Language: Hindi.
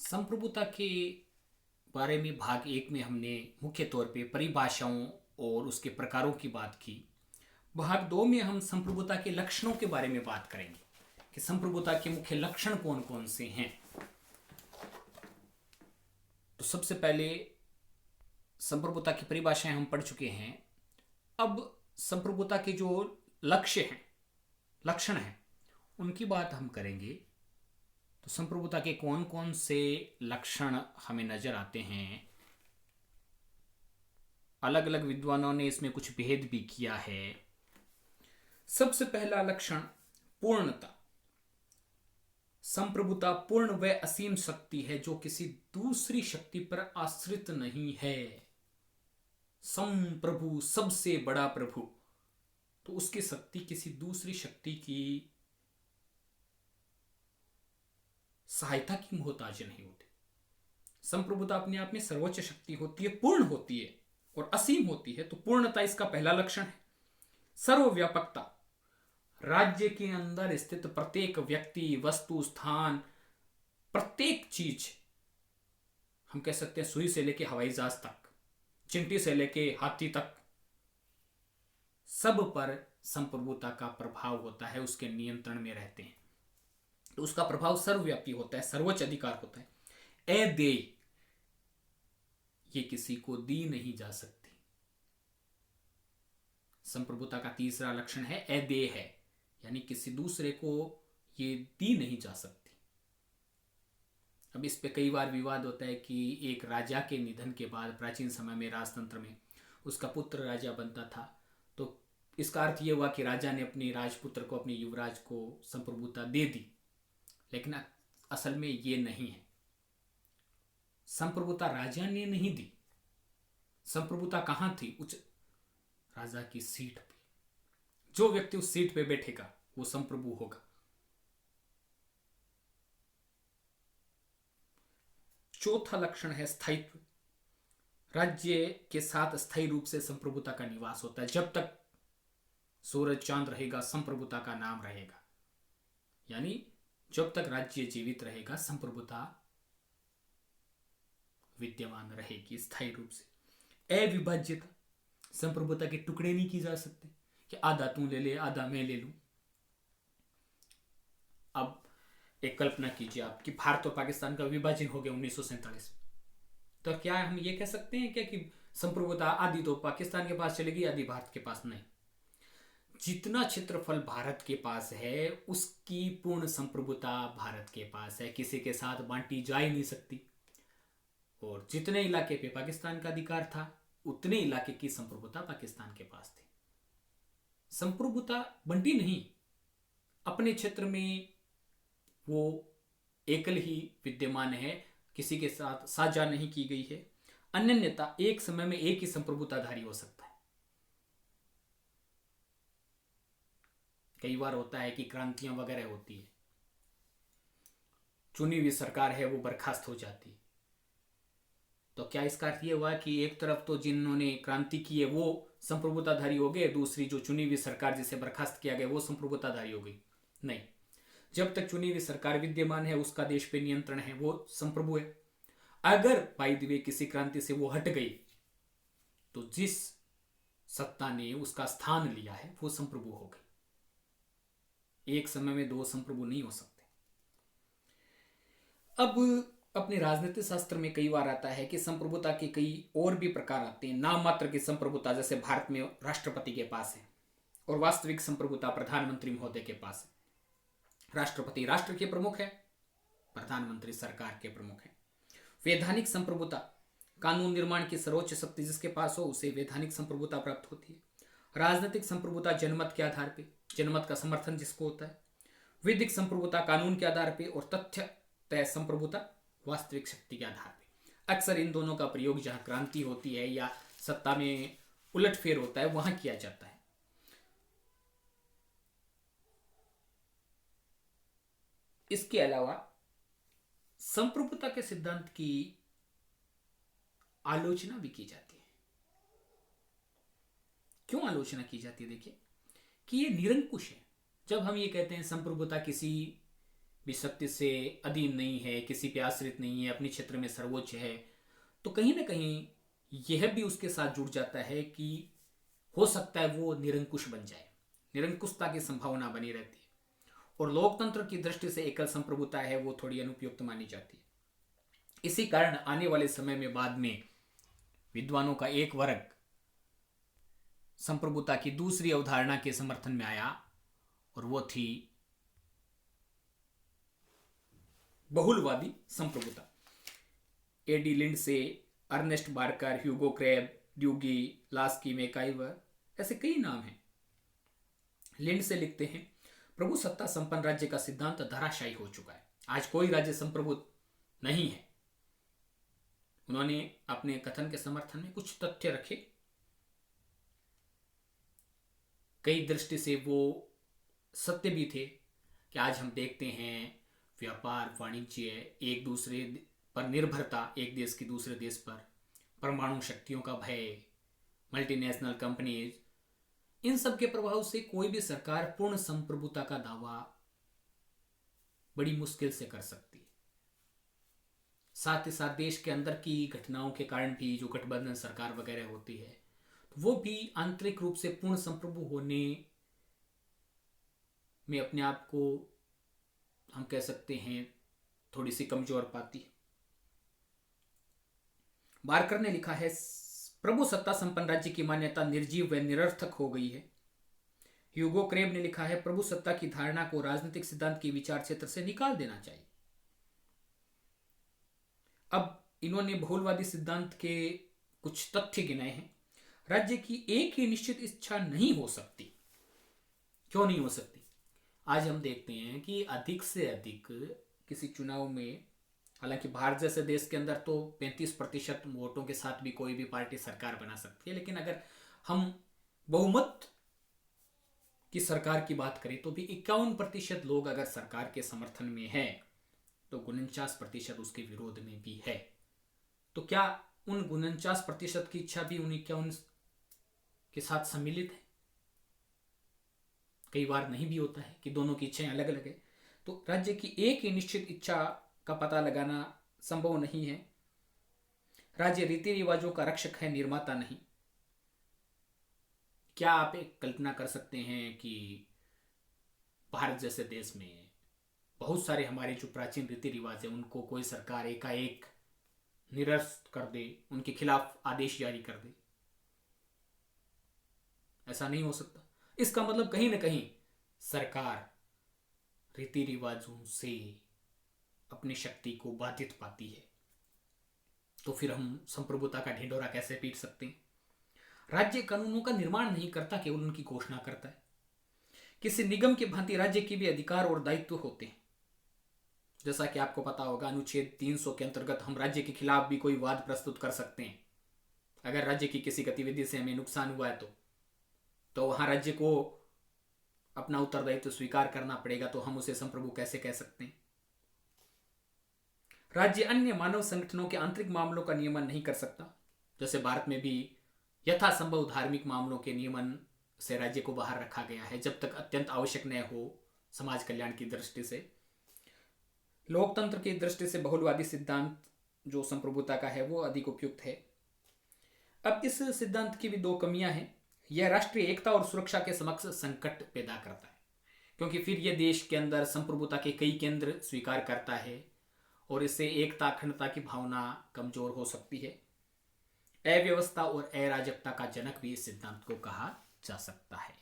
संप्रभुता के बारे में भाग एक में हमने मुख्य तौर पे परिभाषाओं और उसके प्रकारों की बात की। भाग दो में हम संप्रभुता के लक्षणों के बारे में बात करेंगे कि संप्रभुता के मुख्य लक्षण कौन कौन से हैं। तो सबसे पहले संप्रभुता की परिभाषाएं हम पढ़ चुके हैं। अब संप्रभुता के जो लक्ष्य हैं, लक्षण हैं, उनकी बात हम करेंगे। तो संप्रभुता के कौन कौन से लक्षण हमें नजर आते हैं। अलग अलग विद्वानों ने इसमें कुछ भेद भी किया है। सबसे पहला लक्षण पूर्णता। संप्रभुता पूर्ण व असीम शक्ति है जो किसी दूसरी शक्ति पर आश्रित नहीं है। संप्रभु, सबसे बड़ा प्रभु, तो उसकी शक्ति किसी दूसरी शक्ति की सहायता की मोहताज नहीं होती। संप्रभुता अपने आप में सर्वोच्च शक्ति होती है, पूर्ण होती है और असीम होती है। तो पूर्णता इसका पहला लक्षण है। सर्वव्यापकता। राज्य के अंदर स्थित प्रत्येक व्यक्ति, वस्तु, स्थान, प्रत्येक चीज, हम कह सकते हैं सुई से लेके हवाई जहाज तक, चिंटी से लेके हाथी तक, सब पर संप्रभुता का प्रभाव होता है, उसके नियंत्रण में रहते हैं। तो उसका प्रभाव सर्वव्यापी होता है, सर्वोच्च अधिकार होता है। अदेय, ये किसी को दी नहीं जा सकती। संप्रभुता का तीसरा लक्षण है अदेय है, यानी किसी दूसरे को ये दी नहीं जा सकती। अब इस पे कई बार विवाद होता है कि एक राजा के निधन के बाद प्राचीन समय में राजतंत्र में उसका पुत्र राजा बनता था, तो इसका अर्थ यह हुआ कि राजा ने अपने राजपुत्र को, अपने युवराज को संप्रभुता दे दी, लेकिन असल में ये नहीं है। संप्रभुता राजा ने नहीं दी। संप्रभुता कहां थी? उच्च राजा की सीट पे। जो व्यक्ति उस सीट पे बैठेगा वो संप्रभु होगा। चौथा लक्षण है स्थायित्व। राज्य के साथ स्थायी रूप से संप्रभुता का निवास होता है। जब तक सूरज चांद रहेगा, संप्रभुता का नाम रहेगा। यानी जब तक राज्य जीवित रहेगा, संप्रभुता विद्यमान रहेगी स्थायी रूप से। अविभाज्यता। संप्रभुता के टुकड़े नहीं की जा सकते कि आधा तू ले ले, आधा मैं ले लूं। अब एक कल्पना कीजिए आप कि भारत और पाकिस्तान का विभाजन हो गया 1947। तो क्या हम ये कह सकते हैं क्या कि संप्रभुता आधी तो पाकिस्तान के पास चलेगी, आधी भारत के पास? नहीं। जितना क्षेत्रफल भारत के पास है उसकी पूर्ण संप्रभुता भारत के पास है, किसी के साथ बांटी जा ही नहीं सकती। और जितने इलाके पे पाकिस्तान का अधिकार था, उतने इलाके की संप्रभुता पाकिस्तान के पास थी। संप्रभुता बंटी नहीं, अपने क्षेत्र में वो एकल ही विद्यमान है, किसी के साथ साझा नहीं की गई है। अनन्यता, एक समय में एक ही संप्रभुताधारी हो सकता है। कई बार होता है कि क्रांतियां वगैरह होती है, चुनी हुई सरकार है वो बर्खास्त हो जाती है। तो क्या इसका अर्थ ये हुआ कि एक तरफ तो जिन्होंने क्रांति की है वो संप्रभुताधारी हो गए, दूसरी जो चुनी हुई सरकार जिसे बर्खास्त किया गया वो संप्रभुताधारी हो गई? नहीं। जब तक चुनी हुई सरकार विद्यमान है, उसका देश पे नियंत्रण है, वो संप्रभु है। अगर बाय द वे किसी क्रांति से वो हट गई तो जिस सत्ता ने उसका स्थान लिया है वो संप्रभु हो गई। एक समय में दो संप्रभु नहीं हो सकते। अब अपने राजनीतिक शास्त्र में कई बार आता है कि संप्रभुता के कई और भी प्रकार आते हैं। नाम मात्र की संप्रभुता जैसे भारत में राष्ट्रपति के पास है, और वास्तविक संप्रभुता प्रधानमंत्री महोदय के पास है। राष्ट्रपति राष्ट्र के प्रमुख है, प्रधानमंत्री सरकार के प्रमुख है। वैधानिक संप्रभुता, कानून निर्माण की सर्वोच्च शक्ति जिसके पास हो उसे वैधानिक संप्रभुता प्राप्त होती है। राजनीतिक संप्रभुता जनमत के आधार पर, जनमत का समर्थन जिसको होता है। विधिक संप्रभुता कानून के आधार पर, और तथ्य तय संप्रभुता वास्तविक शक्ति के आधार पर। अक्सर इन दोनों का प्रयोग जहां क्रांति होती है या सत्ता में उलटफेर होता है वहां किया जाता है। इसके अलावा संप्रभुता के सिद्धांत की आलोचना भी की जाती है। क्यों आलोचना की जाती है? देखिए कि ये निरंकुश है। जब हम ये कहते हैं संप्रभुता किसी भी सत्य से अधीन नहीं है, किसी पे आश्रित नहीं है, अपने क्षेत्र में सर्वोच्च है, तो कहीं ना कहीं यह भी उसके साथ जुड़ जाता है कि हो सकता है वो निरंकुश बन जाए, निरंकुशता की संभावना बनी रहती है। और लोकतंत्र की दृष्टि से एकल संप्रभुता है वो थोड़ी अनुपयुक्त मानी जाती है। इसी कारण आने वाले समय में बाद में विद्वानों का एक वर्ग संप्रभुता की दूसरी अवधारणा के समर्थन में आया, और वो थी बहुलवादी संप्रभुता। एडी लिंड से, अर्नेस्ट बार्कर, ह्यूगो क्रेब, ड्यूगी, लास्की, मैकाइवर, ऐसे कई नाम हैं। लिंड से लिखते हैं, प्रभु सत्ता संपन्न राज्य का सिद्धांत धराशायी हो चुका है, आज कोई राज्य संप्रभु नहीं है। उन्होंने अपने कथन के समर्थन में कुछ तथ्य रखे, कई दृष्टि से वो सत्य भी थे कि आज हम देखते हैं व्यापार, वाणिज्य, एक दूसरे पर निर्भरता, एक देश की दूसरे देश पर, परमाणु शक्तियों का भय, मल्टीनेशनल कंपनीज, इन सब के प्रभाव से कोई भी सरकार पूर्ण संप्रभुता का दावा बड़ी मुश्किल से कर सकती है। साथ ही साथ देश के अंदर की घटनाओं के कारण भी जो गठबंधन सरकार वगैरह होती है, तो वो भी आंतरिक रूप से पूर्ण संप्रभु होने में अपने आप को हम कह सकते हैं थोड़ी सी कमजोर पाती है। बार्कर ने लिखा है, प्रभु सत्ता संपन्न राज्य की मान्यता निर्जीव व निरर्थक हो गई है। ह्यूगो क्रेब ने लिखा है, प्रभु सत्ता की धारणा को राजनीतिक सिद्धांत के विचार क्षेत्र से निकाल देना चाहिए। अब इन्होंने बहुलवादी सिद्धांत के कुछ तथ्य गिनाए हैं। राज्य की एक ही निश्चित इच्छा नहीं हो सकती। क्यों नहीं हो सकती? आज हम देखते हैं कि अधिक से अधिक किसी चुनाव में, हालांकि भारत जैसे देश के अंदर तो 35% वोटों के साथ भी कोई भी पार्टी सरकार बना सकती है, लेकिन अगर हम बहुमत की सरकार की बात करें तो भी 51% लोग अगर सरकार के समर्थन में है तो 49% उसके विरोध में भी है। तो क्या उन 49% की इच्छा भी उन 51 के साथ सम्मिलित है? कई बार नहीं भी होता है कि दोनों की इच्छाएं अलग अलग है। तो राज्य की एक ही निश्चित इच्छा का पता लगाना संभव नहीं है। राज्य रीति रिवाजों का रक्षक है, निर्माता नहीं। क्या आप एक कल्पना कर सकते हैं कि भारत जैसे देश में बहुत सारे हमारे जो प्राचीन रीति रिवाज है उनको कोई सरकार एकाएक निरस्त कर दे, उनके खिलाफ आदेश जारी कर दे? ऐसा नहीं हो सकता। इसका मतलब कहीं ना कहीं सरकार रीति रिवाजों से अपनी शक्ति को बाधित पाती है। तो फिर हम संप्रभुता का ढिंढोरा कैसे पीट सकते हैं? राज्य कानूनों का निर्माण नहीं करता, केवल उनकी घोषणा करता है। किसी निगम की भांति राज्य के भी अधिकार और दायित्व होते हैं। जैसा कि आपको पता होगा, अनुच्छेद 300 के अंतर्गत हम राज्य के खिलाफ भी कोई वाद प्रस्तुत कर सकते हैं। अगर राज्य की किसी गतिविधि से हमें नुकसान हुआ है तो वहां राज्य को अपना उत्तरदायित्व स्वीकार करना पड़ेगा। तो हम उसे संप्रभु कैसे कह सकते हैं? राज्य अन्य मानव संगठनों के आंतरिक मामलों का नियमन नहीं कर सकता। जैसे भारत में भी यथासंभव धार्मिक मामलों के नियमन से राज्य को बाहर रखा गया है, जब तक अत्यंत आवश्यक न हो समाज कल्याण की दृष्टि से। लोकतंत्र की दृष्टि से बहुलवादी सिद्धांत जो संप्रभुता का है वो अधिक उपयुक्त है। अब इस सिद्धांत की भी दो कमियां हैं। यह राष्ट्रीय एकता और सुरक्षा के समक्ष संकट पैदा करता है, क्योंकि फिर यह देश के अंदर संप्रभुता के कई केंद्र स्वीकार करता है और इससे एकता अखंडता की भावना कमजोर हो सकती है। अव्यवस्था और अराजकता का जनक भी इस सिद्धांत को कहा जा सकता है।